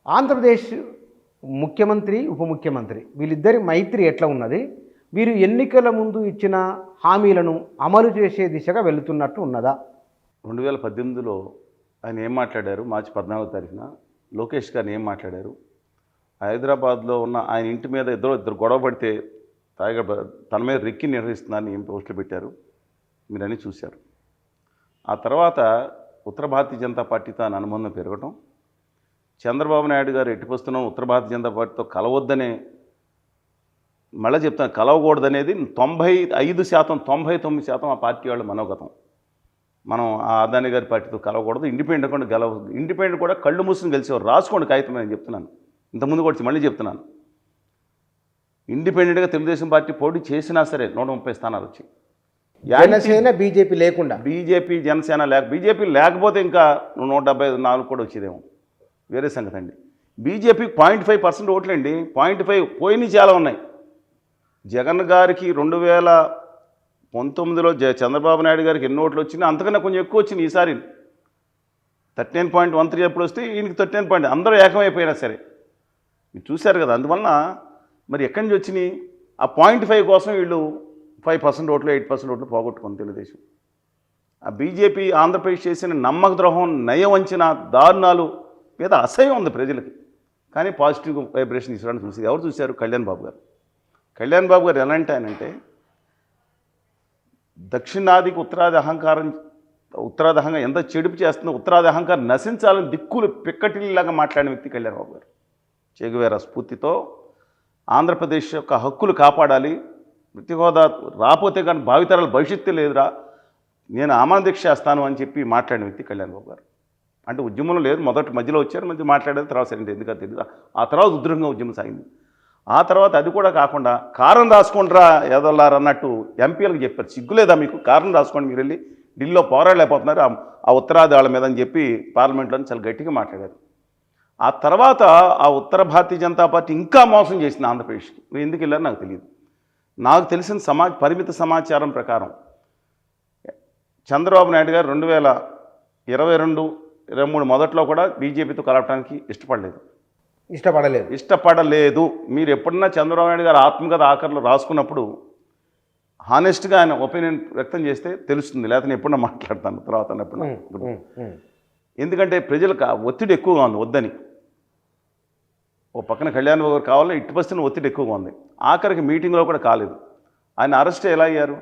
ఆంధ్రప్రదేశ్ ముఖ్యమంత్రి ఉప ముఖ్యమంత్రి వీళ్ళిద్దరి మైత్రి ఎట్లా ఉన్నది? వీరు ఎన్నికల ముందు ఇచ్చిన హామీలను అమలు చేసే దిశగా వెళుతున్నట్టు ఉన్నదా? 2018లో ఆయన ఏం మాట్లాడారు? మార్చి 14వ తారీఖున లోకేష్ గారిని ఏం మాట్లాడారు? హైదరాబాద్లో ఉన్న ఆయన ఇంటి మీద ఇద్దరు గొడవ పడితే తన మీద రెక్కి నిర్వహిస్తున్నారని ఏం పోస్టులు పెట్టారు మీరని చూశారు. ఆ తర్వాత ఉత్తర భారతీయ జనతా పార్టీతో ఆయన అనుబంధం పెరగటం, చంద్రబాబు నాయుడు గారు ఎట్టిపోస్తున్నాం ఉత్తర భారతీయ జనతా పార్టీతో కలవద్దనే, మళ్ళీ చెప్తాను కలవకూడదనేది 95%, 99% ఆ పార్టీ వాళ్ళ మనోగతం. మనం ఆ అదాని గారి పార్టీతో కలవకూడదు, ఇండిపెండెంట్ కూడా ఇండిపెండెంట్ కూడా కళ్ళు మూసుకుని గెలిచేవారు. రాసుకోండి కాగితం నేను చెప్తున్నాను, ఇంతకుముందు కూడా మళ్ళీ చెప్తున్నాను. ఇండిపెండెంట్గా తెలుగుదేశం పార్టీ పోటీ చేసినా సరే 130 స్థానాలు వచ్చాయి. జనసేన బీజేపీ లేకుండా, బీజేపీ జనసేన బీజేపీ లేకపోతే ఇంకా 174 కూడా వచ్చేదేమో, వేరే సంగతి అండి. బీజేపీకి 0.5% ఓట్లండి. 0.5 పోయినవి చాలా ఉన్నాయి. జగన్ గారికి 2019లో చంద్రబాబు నాయుడు గారికి ఎన్ని ఓట్లు వచ్చినా అంతకన్నా కొంచెం ఎక్కువ వచ్చినాయి. ఈసారి 13.13 ఎప్పుడు వస్తే ఈయనకి 13. అందరూ ఏకమైపోయినా సరే మీరు చూశారు కదా. అందువలన మరి ఎక్కడి నుంచి వచ్చినాయి? ఆ 0.5 కోసం వీళ్ళు 5% ఓట్లు 8% ఓట్లు పోగొట్టుకుంది తెలుగుదేశం. ఆ బీజేపీ ఆంధ్రప్రదేశ్ చేసిన నమ్మక ద్రోహం, నయవంచిన దారుణాలు మీద అసహ్యం ఉంది ప్రజలకి. కానీ పాజిటివ్ వైబ్రేషన్ తీసుకోవడానికి చూసి ఎవరు చూశారు? కళ్యాణ్ బాబు గారు. కళ్యాణ్ బాబు గారు ఎలాంటి ఆయనంటే దక్షిణాదికి ఉత్తరాది అహంకారం ఎంత చెడుపు చేస్తుందో ఉత్తరాది అహంకారం నశించాలని దిక్కులు పిక్కటిల్లాగా మాట్లాడిన వ్యక్తి కళ్యాణ్ బాబు గారు. చెగువేరా స్ఫూర్తితో ఆంధ్రప్రదేశ్ యొక్క హక్కులు కాపాడాలి, ప్రతి హోదా రాపోతే కానీ భావితరాల భవిష్యత్తు లేదురా, నేను ఆమరణ చేస్తాను అని చెప్పి మాట్లాడిన వ్యక్తి కళ్యాణ్ బాబు గారు. అంటే ఉద్యమంలో లేదు, మధ్యలో వచ్చారు, మంచి మాట్లాడేది, తర్వాత సరే ఎందుకంటే తెలియదు. ఆ తర్వాత ఉధృతంగా ఉద్యమం సాగింది. ఆ తర్వాత అది కూడా కాకుండా కారణం రాసుకుంటారా ఎదలారు అన్నట్టు ఎంపీలకు చెప్పారు. సిగ్గులేదా మీకు? కారణం రాసుకోండి, మీరు వెళ్ళి ఢిల్లీలో పోరాడలేకపోతున్నారు ఆ ఉత్తరాది వాళ్ళ మీద అని చెప్పి పార్లమెంట్లో చాలా గట్టిగా మాట్లాడారు. ఆ తర్వాత ఆ ఉత్తర భారతీయ జనతా పార్టీ ఇంకా మోసం చేసింది ఆంధ్రప్రదేశ్కి. మీరు ఎందుకు వెళ్ళారో నాకు తెలియదు. నాకు తెలిసిన పరిమిత సమాచారం ప్రకారం చంద్రబాబు నాయుడు గారు 2022, 23 మొదట్లో కూడా బీజేపీతో కలవటానికి ఇష్టపడలేదు. మీరు ఎప్పుడన్నా చంద్రబాబు నాయుడు గారు ఆత్మకథ ఆఖరిలో రాసుకున్నప్పుడు హానెస్ట్గా ఆయన ఒపీనియన్ వ్యక్తం చేస్తే తెలుస్తుంది, లేకపోతే నేను ఎప్పుడన్నా మాట్లాడతాను తర్వాత ఎప్పుడన్నా. ఎందుకంటే ప్రజలకు ఒత్తిడి ఎక్కువగా ఉంది వద్దని. ఓ పక్కన కళ్యాణ్ బాబు గారు కావాలని ఇటు పరిస్థితున్న ఒత్తిడి ఎక్కువగా ఉంది. ఆఖరికి మీటింగ్లో కూడా కాలేదు. ఆయన అరెస్ట్ ఎలా అయ్యారు?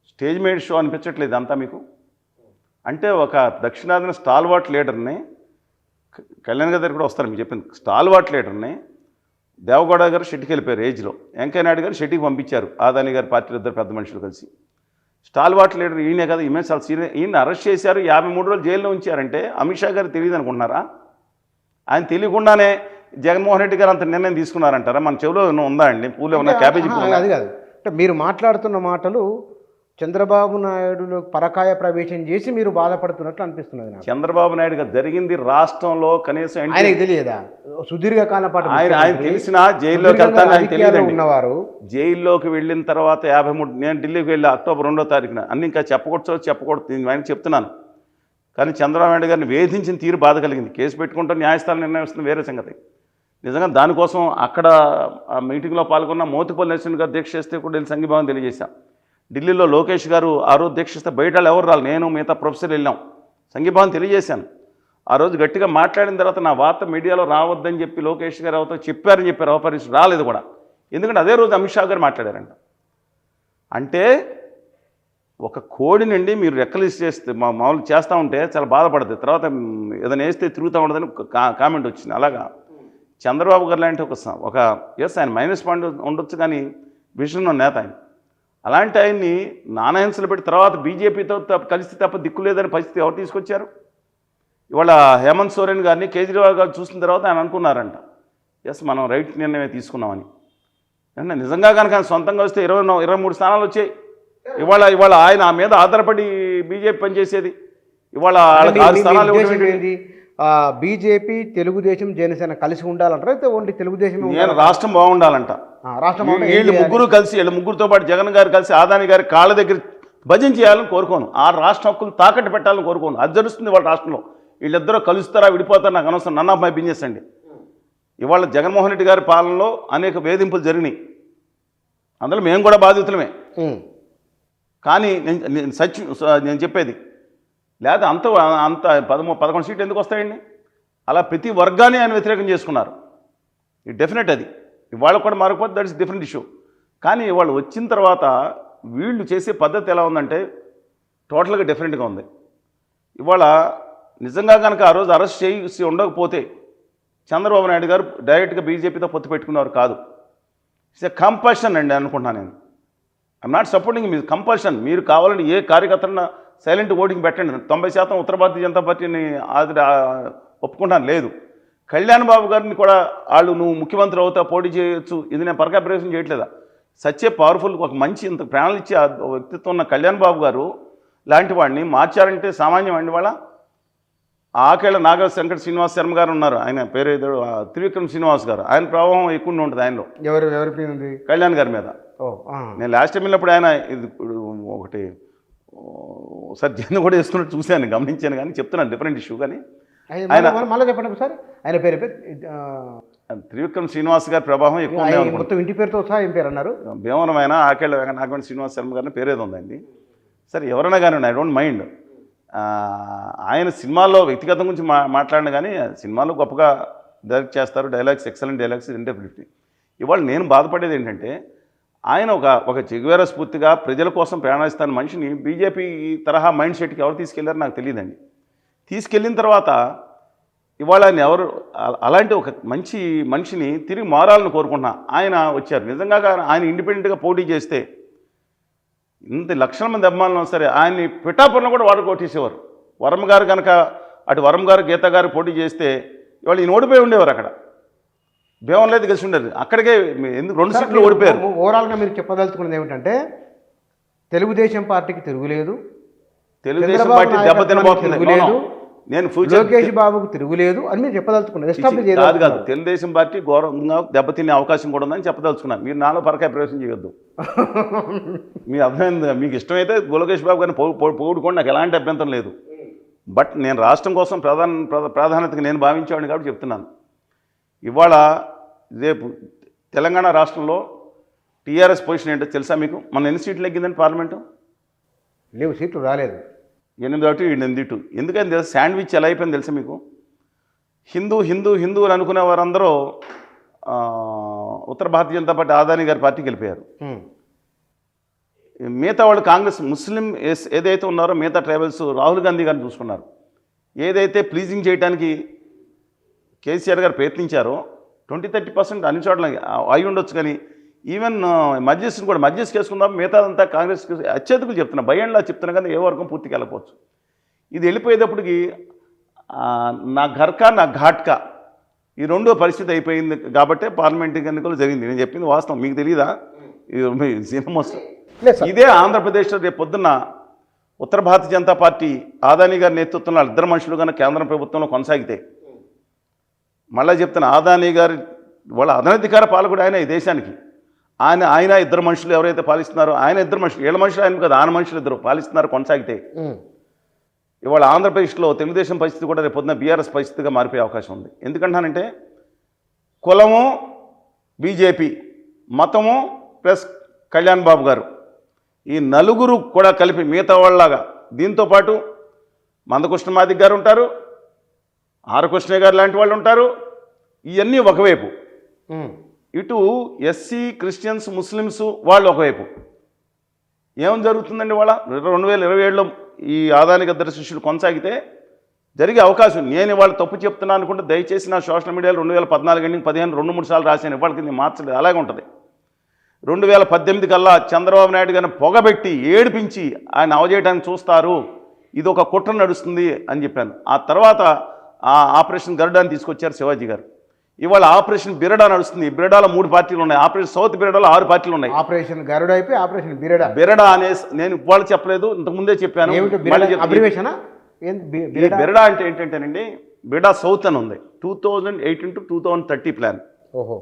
స్టేజ్ మేడ్ షో అనిపించట్లేదు అంతా మీకు? అంటే ఒక దక్షిణాదిన స్టాల్వాట్ లీడర్ని, కళ్యాణ్ గారి దగ్గర కూడా వస్తారు మీకు చెప్పింది, స్టాల్వాట్ లీడర్ని దేవగౌడ గారు షెట్టికి వెళ్ళిపోయారు ఏజ్లో, వెంకయ్య నాయుడు గారు షెట్టికి పంపించారు అదాని గారి పార్టీలో ఇద్దరు పెద్ద మనుషులు కలిసి. స్టాల్వాట్ లీడర్ ఈయనే కదా, ఈమె చాలా సీనియర్. ఈయన అరెస్ట్ చేశారు, 53 రోజులు జైల్లో ఉంచారంటే అమిత్ షా గారు తెలియదు అనుకుంటున్నారా? ఆయన తెలియకుండానే జగన్మోహన్ రెడ్డి గారు అంత నిర్ణయం తీసుకున్నారంటారా? మన చెవిలో ఉందా అండి? పూలు ఏమన్నా క్యాబేజీ? అది కాదు అంటే మీరు మాట్లాడుతున్న మాటలు చంద్రబాబు నాయుడులో పరకాయ ప్రవేశం చేసి మీరు బాధపడుతున్నట్లు అనిపిస్తున్నది నాకు. చంద్రబాబు నాయుడు గారు జరిగింది రాష్ట్రంలో కనీసం ఆయనకి తెలియదా? సుదీర్ఘకాల పాటు ఆయన తెలిసినా జైల్లోకి వెళ్తాను ఆయన తెలియదు. ఉన్నవారు జైల్లోకి వెళ్ళిన తర్వాత 53, నేను ఢిల్లీకి వెళ్ళి అక్టోబర్ 2వ తారీఖున అన్ని ఇంకా చెప్పకూడదు నేను ఆయన చెప్తున్నాను. కానీ చంద్రబాబు నాయుడు గారిని వేధించిన తీరు బాధ కలిగింది. కేసు పెట్టుకుంటే న్యాయస్థానం నిర్ణయం వస్తుంది, వేరే సంగతి. నిజంగా దానికోసం అక్కడ ఆ మీటింగ్లో పాల్గొన్న మోతిపల్లి నరసింహ గారు దీక్ష చేస్తే కూడా వెళ్ళి సంఘీభావం తెలియజేశాం. ఢిల్లీలో లోకేష్ గారు ఆ రోజు దీక్షిస్తే బయట వాళ్ళు ఎవరు రాలి, నేను మిగతా ప్రొఫెసర్ వెళ్ళాం, సంఘీభావం తెలియజేశాను. ఆ రోజు గట్టిగా మాట్లాడిన తర్వాత నా వార్త మీడియాలో రావద్దని చెప్పి లోకేష్ గారు అవతో చెప్పారని చెప్పారు. అవపరిస్థితి రాలేదు కూడా, ఎందుకంటే అదే రోజు అమిత్ షా గారు మాట్లాడారంట. అంటే ఒక కోడి నుండి మీరు రెక్కలు చేస్తే మామూలు చేస్తూ ఉంటే చాలా బాధపడుతుంది, తర్వాత ఏదైనా వేస్తే తిరుగుతూ ఉండదని కామెంట్ వచ్చింది. అలాగా చంద్రబాబు గారు లాంటి ఒక ఎస్ ఆయన మైనస్ పాయింట్ ఉండొచ్చు, కానీ విషయంలో నేత ఆయన. అలాంటి ఆయన్ని నానాహింసలు పెట్టి తర్వాత బీజేపీతో కలిసి తప్ప దిక్కు లేదని పరిస్థితి ఎవరు తీసుకొచ్చారు? ఇవాళ హేమంత్ సోరెన్ గారిని కేజ్రీవాల్ గారు చూసిన తర్వాత ఆయన అనుకున్నారంట, ఎస్ మనం రైట్ నిర్ణయమే తీసుకున్నామని. అంటే నిజంగా కనుక ఆయన సొంతంగా వస్తే 23 స్థానాలు వచ్చాయి. ఇవాళ ఆయన మీద ఆధారపడి బీజేపీ పనిచేసేది. ఇవాళ 6 స్థానాలు. బీజేపీ, తెలుగుదేశం, జనసేన కలిసి ఉండాలంటారా? అయితే ఓన్లీ తెలుగుదేశం? నేను రాష్ట్రం బాగుండాలంట. వీళ్ళు ముగ్గురు కలిసి, వీళ్ళ ముగ్గురుతో పాటు జగన్ గారు కలిసి అదాని గారి కాళ్ళ దగ్గర భజన చేయాలని కోరుకోను. ఆ రాష్ట్ర హక్కులు తాకట్టు పెట్టాలని కోరుకోను. అది జరుగుతుంది వాళ్ళ రాష్ట్రంలో. వీళ్ళిద్దరూ కలుస్తారా విడిపోతారా నాకు అనవసరం, నన్ ఆఫ్ మై బిజినెస్ అండి. ఇవాళ జగన్మోహన్ రెడ్డి గారి పాలనలో అనేక వేధింపులు జరిగినాయి, అందులో మేము కూడా బాధితులమే. కానీ నేను చెప్పేది లేదా అంత 11 సీట్లు ఎందుకు వస్తాయండి? అలా ప్రతి వర్గాన్ని ఆయన వ్యతిరేకం చేసుకున్నారు. ఇది డెఫినెట్. అది ఇవాళ కూడా మారకపోతే దట్ ఇస్ డిఫరెంట్ ఇష్యూ. కానీ ఇవాళ వచ్చిన తర్వాత వీళ్ళు చేసే పద్ధతి ఎలా ఉందంటే టోటల్గా డిఫరెంట్గా ఉంది. ఇవాళ నిజంగా కనుక ఆ రోజు అరెస్ట్ చేసి ఉండకపోతే చంద్రబాబు నాయుడు గారు డైరెక్ట్గా బీజేపీతో పొత్తు పెట్టుకున్నారు కాదు. ఇట్స్ ఎ కంపల్షన్ అండి అనుకుంటున్నాను నేను. I'm not supporting me compulsion. మీరు కావాలని ఏ కార్యకర్తలను సైలెంట్ ఓటింగ్ పెట్టండి. 90% ఉత్తర భారతీయ జనతా పార్టీని ఒప్పుకుంటాను. లేదు, కళ్యాణ్ బాబు గారిని కూడా వాళ్ళు నువ్వు ముఖ్యమంత్రి అవుతా పోటీ చేయొచ్చు, ఇది నేను పరకాప్రవేశం చేయట్లేదా. సచ్చే పవర్ఫుల్ ఒక మంచి ఇంత ప్రాణాలు ఇచ్చే వ్యక్తిత్వం ఉన్న కళ్యాణ్ బాబు గారు లాంటి వాడిని మార్చారంటే సామాన్యం అండి. వాళ్ళ ఆకేళ్ళ నాగ వెంకట శ్రీనివాస్ శర్మ గారు ఉన్నారు, ఆయన పేరు ఏదో త్రివిక్రమ్ శ్రీనివాస్ గారు, ఆయన ప్రభావం ఎక్కువ ఉంటుంది ఆయనలో. ఎవరి కళ్యాణ్ గారి మీద. నేను లాస్ట్ టైం వెళ్ళినప్పుడు ఆయన ఇది ఒకటి ఒకసారి జన్మ కూడా వేసుకున్నట్టు చూశాను, గమనించాను. కానీ చెప్తున్నాను డిఫరెంట్ ఇష్యూ. కానీ ఆయన మళ్ళీ చెప్పండి ఒకసారి ఆయన పేరు త్రివిక్రమ్ శ్రీనివాస్ గారి ప్రభావం ఎక్కువ. మొత్తం ఇంటి పేరుతో సహా ఏం పేరు అన్నారు? భీమవరం ఆయన ఆకేళ్ళ నాగ శ్రీనివాస్ శర్మ గారిని పేరేది ఉందండి. సరే ఎవరైనా కానీ ఐ డోంట్ మైండ్. ఆయన సినిమాల్లో వ్యక్తిగతం గురించి మాట్లాడిన కానీ సినిమాలో గొప్పగా డైరెక్ట్ చేస్తారు, డైలాగ్స్ ఎక్సలెంట్ డైలాగ్స్ ఇంటెఫినిటీ. ఇవాళ నేను బాధపడేది ఏంటంటే ఆయన ఒక చెగువేర స్ఫూర్తిగా ప్రజల కోసం ప్రయాణిస్తాను మనిషిని బీజేపీ తరహా మైండ్ సెట్కి ఎవరు తీసుకెళ్లారో నాకు తెలియదండి. తీసుకెళ్ళిన తర్వాత ఇవాళ ఆయన ఎవరు అలాంటి ఒక మంచి మనిషిని తిరిగి మారాలని కోరుకుంటున్నా. ఆయన వచ్చారు. నిజంగా ఆయన ఇండిపెండెంట్గా పోటీ చేస్తే ఇంత లక్షల మంది అభిమానులు సరే ఆయన్ని పిఠాపురంలో కూడా వాడు కొట్టేసేవారు. వరం గారు కనుక అటు వరం గారు గీత గారు పోటీ చేస్తే ఇవాళ ఈయన ఓడిపోయి ఉండేవారు. అక్కడ భీమవరంలో అయితే కలిసి ఉండేది. అక్కడికే ఎందుకు 2 సీట్లు ఓడిపోయారు. ఓవరాల్గా మీరు చెప్పదలుచుకున్నది ఏమిటంటే తెలుగుదేశం పార్టీకి తిరుగులేదు, తెలుగుదేశం పార్టీ దెబ్బతినబోతుంది, నేను లోకేష్ బాబుకు తిరుగులేదు అని మీరు చెప్పదలుచుకున్నారు. కాదు, తెలుగుదేశం పార్టీ ఘోరంగా దెబ్బతినే అవకాశం కూడా ఉందని చెప్పదలుచుకున్నాను. మీరు నాలో పరకాయ ప్రవేశం చేయొద్దు. మీ అర్థమైంది. మీకు ఇష్టమైతే లోకేష్ బాబు గారిని పోగొట్టుకోండి, నాకు ఎలాంటి అభ్యంతరం లేదు. బట్ నేను రాష్ట్రం కోసం ప్రాధాన్యతగా నేను భావించేవాడిని కాబట్టి చెప్తున్నాను. ఇవాళ రేపు తెలంగాణ రాష్ట్రంలో టీఆర్ఎస్ పొజిషన్ ఏంటో తెలుసా మీకు? మన ఎన్ని సీట్లు ఎగ్గిందండి పార్లమెంటు? లేవు, సీట్లు రాలేదు. 8-8 ఎందుకని తెలుసు? శాండ్విచ్ ఎలా అయిపోయింది తెలుసా మీకు? హిందూ హిందూ హిందూ అని అనుకునే వారందరూ ఉత్తర భారతీయ జనతా పార్టీ ఆదాని గారి పార్టీకి వెళ్ళిపోయారు. మిగతా వాళ్ళు కాంగ్రెస్ ముస్లిం ఏదైతే ఉన్నారో మిగతా ట్రైబల్స్ రాహుల్ గాంధీ గారిని చూసుకున్నారు. ఏదైతే ప్లీజింగ్ చేయడానికి కేసీఆర్ గారు ప్రయత్నించారో 20-30% అన్ని చోట్ల అయి ఉండొచ్చు. కానీ ఈవెన్ మధ్యస్థుని కూడా మధ్యస్థ చేసుకుందాం, మిగతాదంతా కాంగ్రెస్కి అత్యధికులు చెప్తున్నా, భయంలా చెప్తున్నా. కానీ ఏ వర్గం పూర్తికి వెళ్ళకపోవచ్చు. ఇది వెళ్ళిపోయేటప్పటికి నా ఘర్కా నా ఘాట్కా ఈ రెండో పరిస్థితి అయిపోయింది. కాబట్టి పార్లమెంట్ ఎన్నికలు జరిగింది. నేను చెప్పింది వాస్తవం, మీకు తెలియదా? ఇదే ఆంధ్రప్రదేశ్లో రేపు పొద్దున్న ఉత్తర భారతీయ జనతా పార్టీ ఆదాని గారి నేతృత్వంలో ఇద్దరు మనుషులు కన్నా కేంద్ర ప్రభుత్వంలో కొనసాగితే, మళ్ళీ చెప్తున్నా, ఆదాని గారి వాళ్ళ అనధికార పాలకుడు ఆయన ఈ దేశానికి. ఆయన ఇద్దరు మనుషులు ఎవరైతే పాలిస్తున్నారో ఆయన ఇద్దరు మనుషులు, ఏళ్ళ మనుషులు ఆయన కదా, ఆయన మనుషులు ఇద్దరు పాలిస్తున్నారు కొనసాగితే. ఇవాళ ఆంధ్రప్రదేశ్లో తెలుగుదేశం పరిస్థితి కూడా రేపు పొద్దున్న బీఆర్ఎస్ పరిస్థితిగా మారిపోయే అవకాశం ఉంది. ఎందుకంటానంటే కులము బీజేపీ, మతము ప్లస్ కళ్యాణ్ బాబు గారు, ఈ నలుగురు కూడా కలిపి మిగతా వాళ్ళలాగా. దీంతోపాటు మందకృష్ణ మాదిక్ గారు ఉంటారు, ఆర్ కృష్ణ గారు లాంటి వాళ్ళు ఉంటారు. ఇవన్నీ ఒకవైపు, ఇటు ఎస్సీ క్రిస్టియన్స్ ముస్లిమ్స్ వాళ్ళు ఒకవైపు. ఏం జరుగుతుందండి వాళ్ళ 2027లో ఈ ఆదానికి ఇద్దరు శిష్యులు కొనసాగితే జరిగే అవకాశం. నేను ఇవాళ తప్పు చెప్తున్నాను అనుకుంటే దయచేసి నా సోషల్ మీడియాలో 2014 ఎండింగ్ 15 2-3 సార్లు రాశాను. ఇవాళకి నేను మార్చలేదు, అలాగే ఉంటుంది. 2018 కల్లా చంద్రబాబు నాయుడు గారిని పొగబెట్టి ఏడిపించి ఆయన అవజేయడానికి చూస్తారు, ఇది ఒక కుట్ర నడుస్తుంది అని చెప్పాను. ఆ తర్వాత ఆపరేషన్ గరుడాన్ని తీసుకొచ్చారు శివాజీ గారు. ఇవాళ ఆపరేషన్ బిరడా నడుస్తుంది. బిరడాలో 3 పార్టీలు ఉన్నాయి. ఆపరేషన్ సౌత్ బిరడాలో 6 పార్టీలు ఉన్నాయి. ఆపరేషన్ గరుడ అయిపోయి ఆపరేషన్ బిరడా అనే నేను ఇవాళ చెప్పలేదు, ఇంతకుముందే చెప్పాను. బిరడా అంటే ఏంటంటేనండి, బిరడా సౌత్ అని ఉంది. 2018 to 2030 ప్లాన్. ఓహో.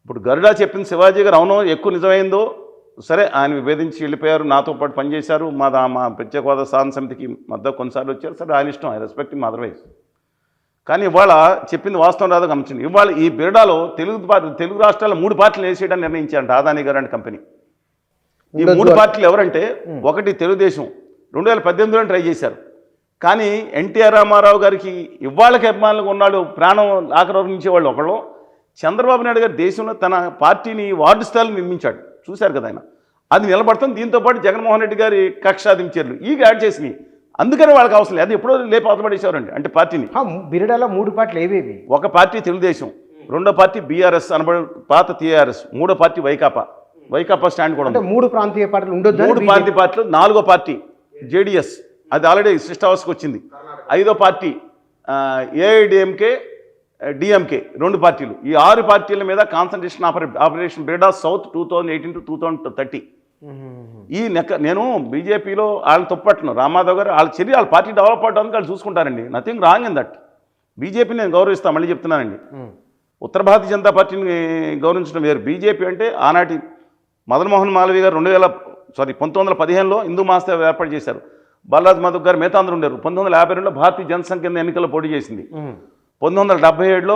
ఇప్పుడు గరుడా చెప్పింది శివాజీ గారు అవునో ఎక్కువ నిజమైందో సరే ఆయన విభేదించి వెళ్ళిపోయారు, నాతో పాటు పనిచేశారు, మా ప్రత్యేక హోదా సాధన సమితికి మధ్య కొన్నిసార్లు వచ్చారు, సరే ఆయన ఇష్టం, ఐ రెస్పెక్ట్ హిమ్ అదర్వైజ్. కానీ ఇవాళ చెప్పింది వాస్తవం రాదో గమనించండి. ఇవాళ ఈ బిరడాలో తెలుగు రాష్ట్రాల్లో 3 పార్టీలు వేసేయడానికి నిర్ణయించారంట అదానీ గారు అండ్ కంపెనీ. ఈ 3 పార్టీలు ఎవరంటే, ఒకటి తెలుగుదేశం 2018లో ట్రై చేశారు, కానీ ఎన్టీఆర్ రామారావు గారికి ఇవాళకి అభిమానులుగా ఉన్నాడు, ప్రాణం ఆకర్షించే వాళ్ళు ఒకళ్ళు. చంద్రబాబు నాయుడు గారు దేశంలో తన పార్టీని వార్డు స్థాయిలో నిర్మించాడు, చూశారు కదా ఆయన, అది నిలబడుతుంది. దీంతోపాటు జగన్మోహన్ రెడ్డి గారి కక్షాదించర్లు ఈ యాడ్ చేసినాయి, అందుకనే వాళ్ళకి అవసరం లేదు, అది ఎప్పుడో లేపు అవతపడేసేవారండి. అంటే పార్టీని బిరడాలో 3 పార్టీలు ఏవేవి? ఒక పార్టీ తెలుగుదేశం, రెండో పార్టీ బీఆర్ఎస్ అనబడి పాత టీఆర్ఎస్, మూడో పార్టీ వైకాపా స్టాండ్ కూడా ఉంది. 3 ప్రాంతీయ పార్టీలు ఉండొద్దు. 3 ప్రాంతీయ పార్టీలు, 4గో పార్టీ జేడీఎస్, అది ఆల్రెడీ సిస్టవర్స్కి వచ్చింది. 5వ పార్టీ ఏఐడిఎంకే డిఎంకే, 2 పార్టీలు. ఈ 6 పార్టీల మీద కాన్సన్ట్రేషన్ ఆపరేషన్ బిరడా సౌత్ 2018 to 2030. ఈ నేను బీజేపీలో వాళ్ళని తప్పట్ను, రామాధవ్ గారు వాళ్ళ చర్య, వాళ్ళ పార్టీ డెవలప్ అవడానికి వాళ్ళు చూసుకుంటారండి, నథింగ్ రాంగ్ ఇన్ దట్. బీజేపీని నేను గౌరవిస్తాను, మళ్ళీ చెప్తున్నానండి. ఉత్తర భారతీయ జనతా పార్టీని గౌరవించడం వేరు. బీజేపీ అంటే ఆనాటి మదన్ మోహన్ మాలవీయ గారు 1915లో హిందూ మహాసభ ఏర్పాటు చేశారు. బాలరాజ్ మాధవ్ గారు మిగతా అందరూ ఉండేవారు. 1952లో భారతీయ జనసంఘ్ కింద ఎన్నికల్లో పోటీ చేసింది. 1977లో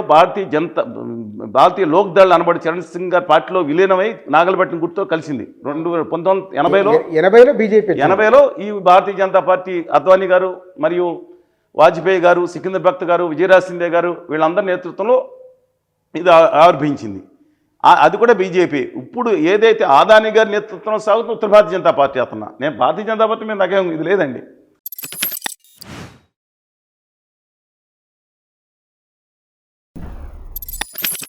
భారతీయ లోక్ దళ్ అనబడి చరణ్ సింగ్ గారి పార్టీలో విలీనమై నాగల్బట్టిన గుర్తుతో కలిసింది. 1980లో బీజేపీ, 80లో ఈ భారతీయ జనతా పార్టీ అద్వానీ గారు మరియు వాజ్పేయి గారు, సికిందర్ భక్త్ గారు, విజయరాజ్ సింధే గారు వీళ్ళందరి నేతృత్వంలో ఇది ఆవిర్భవించింది. అది కూడా బీజేపీ. ఇప్పుడు ఏదైతే అదానీ గారి నేతృత్వంలో సాగుతుందో ఉత్తర భారతీయ జనతా పార్టీ అతను, నేను భారతీయ జనతా పార్టీ మీద నాకేం ఇది లేదండి.